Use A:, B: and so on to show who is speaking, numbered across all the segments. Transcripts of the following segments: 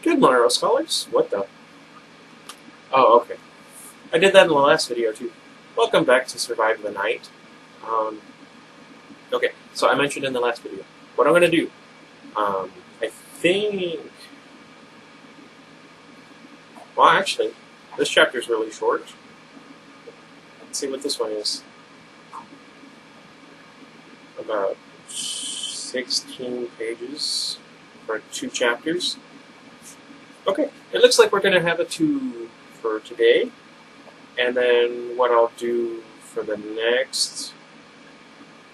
A: Good Monero scholars. What the? Oh, okay. I did that in the last video too. Welcome back to Survive the Night. Okay, so I mentioned in the last video what I'm going to do. I think. Well, actually, this chapter is really short. Let's see what this one is. About 16 pages for 2 chapters. Okay, it looks like we're going to have a 2 for today. And then what I'll do for the next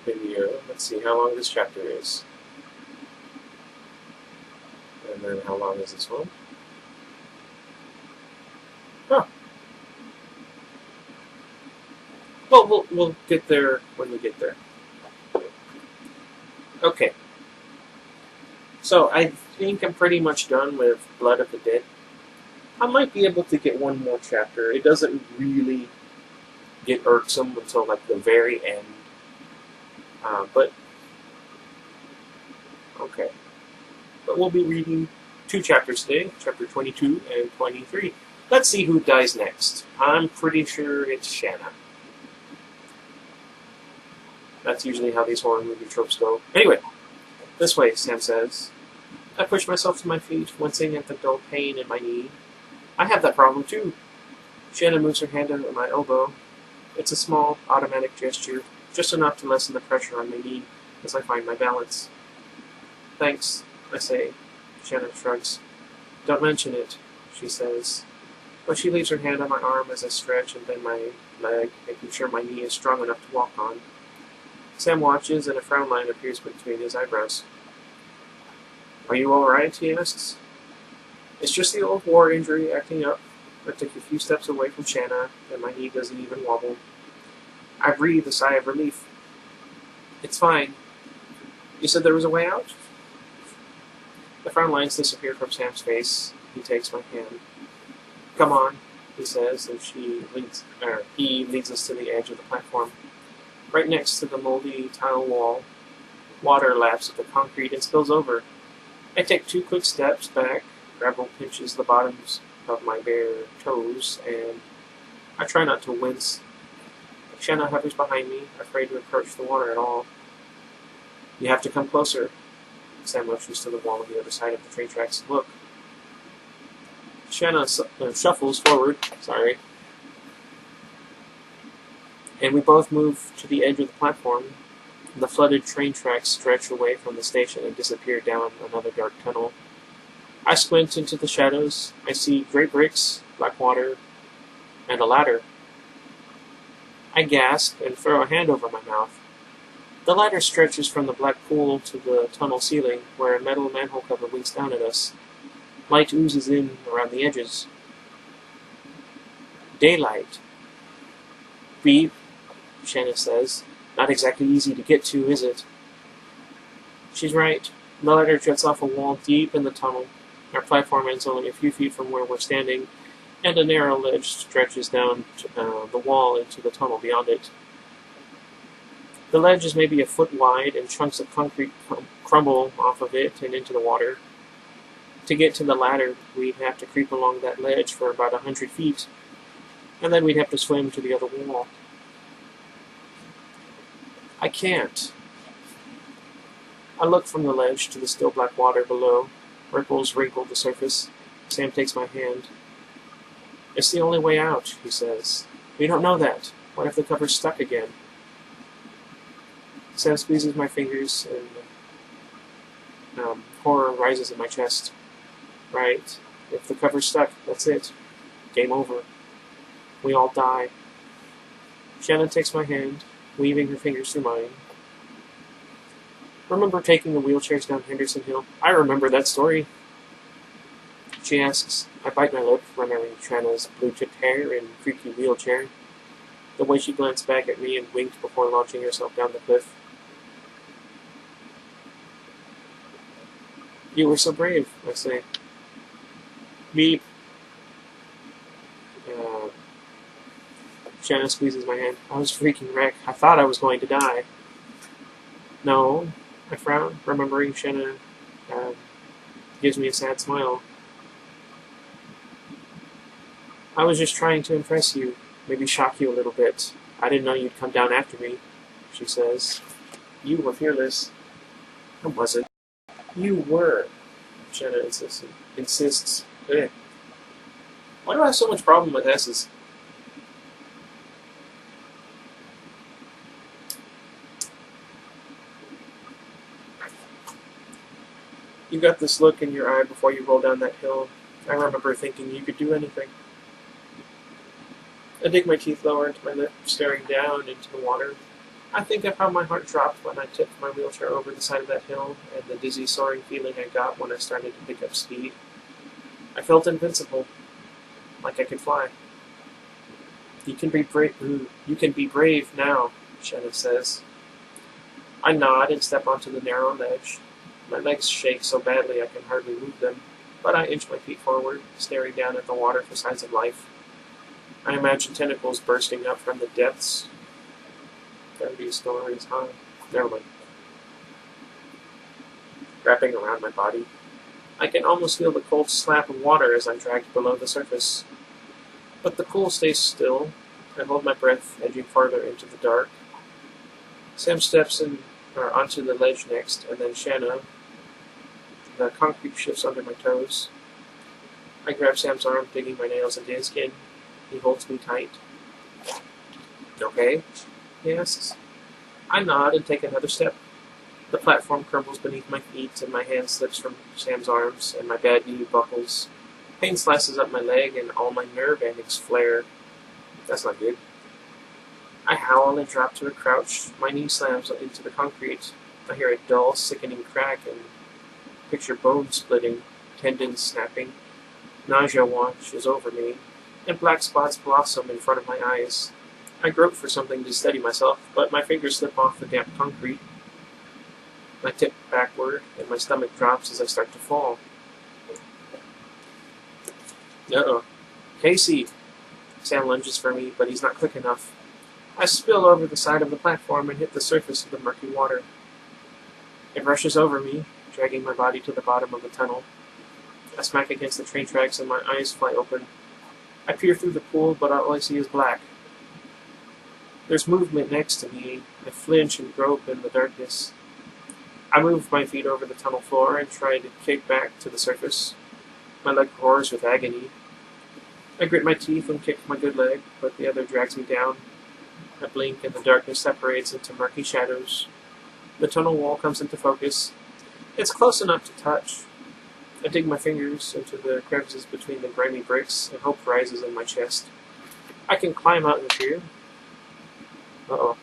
A: video, let's see how long this chapter is. And then how long is this one? Oh. Well, we'll get there when we get there. Okay. So I think I'm pretty much done with Blood of the Dead. I might be able to get one more chapter. It doesn't really get irksome until like the very end. But okay. But we'll be reading 2 chapters today, chapter 22 and 23. Let's see who dies next. I'm pretty sure it's Shanna. That's usually how these horror movie tropes go. Anyway, this way, Sam says. I push myself to my feet, wincing at the dull pain in my knee. I have that problem too. Shanna moves her hand under my elbow. It's a small, automatic gesture, just enough to lessen the pressure on my knee as I find my balance. Thanks, I say. Shanna shrugs. Don't mention it, she says. But she leaves her hand on my arm as I stretch and bend my leg, making sure my knee is strong enough to walk on. Sam watches, and a frown line appears between his eyebrows. Are you all right? He asks. It's just the old war injury acting up. I took a few steps away from Shanna, and my knee doesn't even wobble. I breathe a sigh of relief. It's fine. You said there was a way out? The frown lines disappear from Sam's face. He takes my hand. Come on, he says, and he leads us to the edge of the platform. Right next to the moldy tile wall, water laps at the concrete and spills over. I take 2 quick steps back. Gravel pinches the bottoms of my bare toes, and I try not to wince. Shanna hovers behind me, afraid to approach the water at all. You have to come closer. Sam motions to the wall on the other side of the train tracks. Look. Shanna shuffles forward. Sorry. And we both move to the edge of the platform. The flooded train tracks stretch away from the station and disappear down another dark tunnel. I squint into the shadows. I see gray bricks, black water, and a ladder. I gasp and throw a hand over my mouth. The ladder stretches from the black pool to the tunnel ceiling, where a metal manhole cover winks down at us. Light oozes in around the edges. Daylight. Beep, Shanna says. Not exactly easy to get to, is it? She's right. The ladder juts off a wall deep in the tunnel. Our platform ends only a few feet from where we're standing, and a narrow ledge stretches down the wall into the tunnel beyond it. The ledge is maybe a foot wide, and chunks of concrete crumble off of it and into the water. To get to the ladder, we'd have to creep along that ledge for about 100 feet, and then we'd have to swim to the other wall. I can't. I look from the ledge to the still black water below. Ripples wrinkle the surface. Sam takes my hand. It's the only way out, he says. We don't know that. What if the cover's stuck again? Sam squeezes my fingers, and horror rises in my chest. Right. If the cover's stuck, that's it. Game over. We all die. Shannon takes my hand, weaving her fingers through mine. Remember taking the wheelchairs down Henderson Hill? I remember that story. She asks. I bite my lip, remembering Shanna's blue-tipped hair and creaky wheelchair. The way she glanced back at me and winked before launching herself down the cliff. You were so brave, I say. Beep. Shanna squeezes my hand. I was freaking wrecked. I thought I was going to die. No, I frown, remembering Shanna gives me a sad smile. I was just trying to impress you, maybe shock you a little bit. I didn't know you'd come down after me, she says. You were fearless. I wasn't. You were, Shanna insists. Ugh. Why do I have so much problem with S's? You got this look in your eye before you rolled down that hill. I remember thinking you could do anything. I dig my teeth lower into my lip, staring down into the water. I think of how my heart dropped when I tipped my wheelchair over the side of that hill, and the dizzy, soaring feeling I got when I started to pick up speed. I felt invincible, like I could fly. You can be brave now, Shanna says. I nod and step onto the narrow ledge. My legs shake so badly I can hardly move them, but I inch my feet forward, staring down at the water for signs of life. I imagine tentacles bursting up from the depths. Gotta be stories, huh? Never mind. Wrapping around my body. I can almost feel the cold slap of water as I'm dragged below the surface. But the pool stays still. I hold my breath, edging farther into the dark. Sam steps onto the ledge next, and then Shanna. The concrete shifts under my toes. I grab Sam's arm, digging my nails into his skin. He holds me tight. Okay? He asks. I nod and take another step. The platform crumbles beneath my feet, and my hand slips from Sam's arms, and my bad knee buckles. Pain slices up my leg, and all my nerve endings flare. That's not good. I howl and drop to a crouch. My knee slams into the concrete. I hear a dull, sickening crack, and picture bones splitting, tendons snapping. Nausea washes over me, and black spots blossom in front of my eyes. I grope for something to steady myself, but my fingers slip off the damp concrete. I tip backward, and my stomach drops as I start to fall. Uh-oh. Casey! Sam lunges for me, but he's not quick enough. I spill over the side of the platform and hit the surface of the murky water. It rushes over me, dragging my body to the bottom of the tunnel. I smack against the train tracks and my eyes fly open. I peer through the pool, but all I see is black. There's movement next to me. I flinch and grope in the darkness. I move my feet over the tunnel floor and try to kick back to the surface. My leg roars with agony. I grit my teeth and kick my good leg, but the other drags me down. I blink and the darkness separates into murky shadows. The tunnel wall comes into focus. It's close enough to touch. I dig my fingers into the crevices between the grimy bricks, and hope rises in my chest. I can climb out of here. Uh-oh.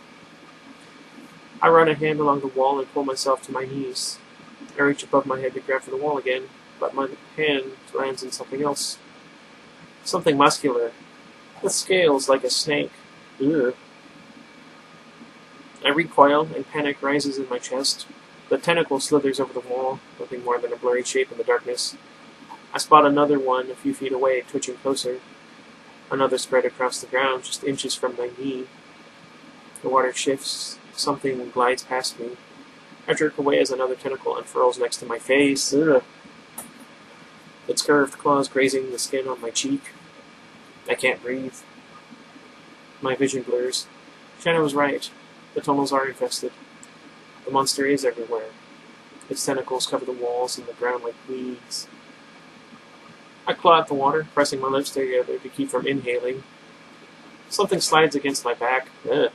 A: I run a hand along the wall and pull myself to my knees. I reach above my head to grab for the wall again, but my hand lands in something else. Something muscular, with scales like a snake. Ugh. I recoil, and panic rises in my chest. The tentacle slithers over the wall, nothing more than a blurry shape in the darkness. I spot another one a few feet away, twitching closer. Another spread across the ground, just inches from my knee. The water shifts. Something glides past me. I jerk away as another tentacle unfurls next to my face. Ugh. Its curved claws grazing the skin on my cheek. I can't breathe. My vision blurs. Shanna was right. The tunnels are infested. The monster is everywhere. Its tentacles cover the walls and the ground like weeds. I claw at the water, pressing my lips together to keep from inhaling. Something slides against my back. Ugh.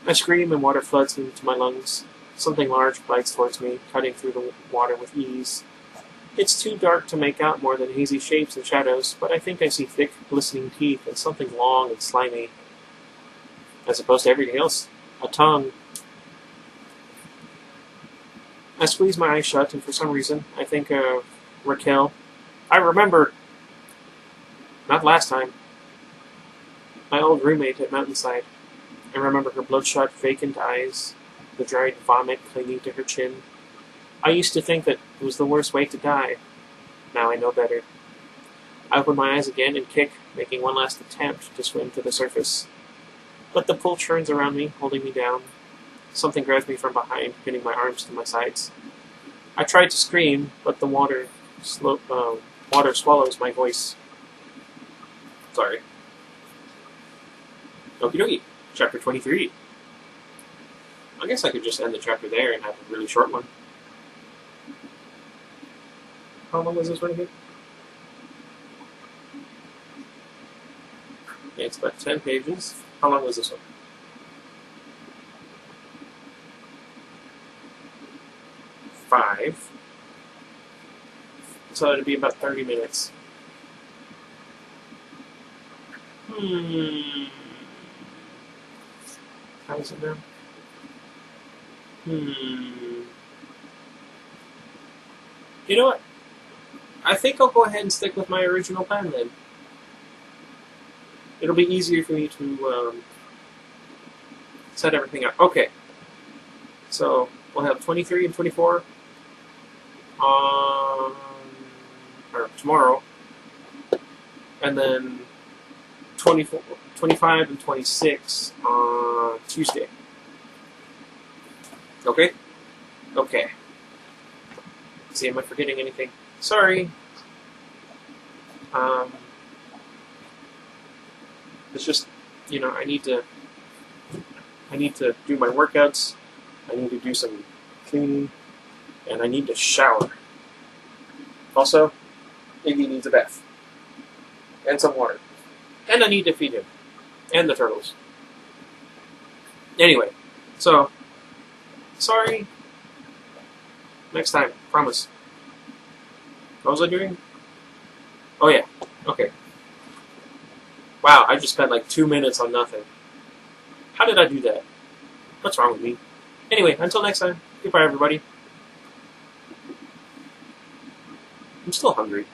A: I scream and water floods into my lungs. Something large glides towards me, cutting through the water with ease. It's too dark to make out more than hazy shapes and shadows, but I think I see thick, glistening teeth and something long and slimy. As opposed to everything else, a tongue. I squeeze my eyes shut, and for some reason, I think of Raquel. I remember! Not last time. My old roommate at Mountainside. I remember her bloodshot, vacant eyes, the dried vomit clinging to her chin. I used to think that it was the worst way to die. Now I know better. I open my eyes again and kick, making one last attempt to swim to the surface. But the pool churns around me, holding me down. Something grabs me from behind, pinning my arms to my sides. I try to scream, but the water swallows my voice. Sorry. Okie dokie. Chapter 23. I guess I could just end the chapter there and have a really short one. How long was this one again? Yeah, it's about 10 pages. How long was this one? 5. So it'd be about 30 minutes. How is it now? You know what? I think I'll go ahead and stick with my original plan then. It'll be easier for me to set everything up. Okay. So we'll have 23 and 24 on or tomorrow, and then 24, 25 and 26 on Tuesday. Okay? Okay. See, am I forgetting anything? Sorry. It's just, I need to do my workouts, I need to do some cleaning, and I need to shower. Also, Iggy needs a bath. And some water. And I need to feed him. And the turtles. Anyway, so, sorry. Next time, promise. What was I doing? Oh yeah, okay. Wow, I just spent like 2 minutes on nothing. How did I do that? What's wrong with me? Anyway, until next time, goodbye everybody. I'm still hungry.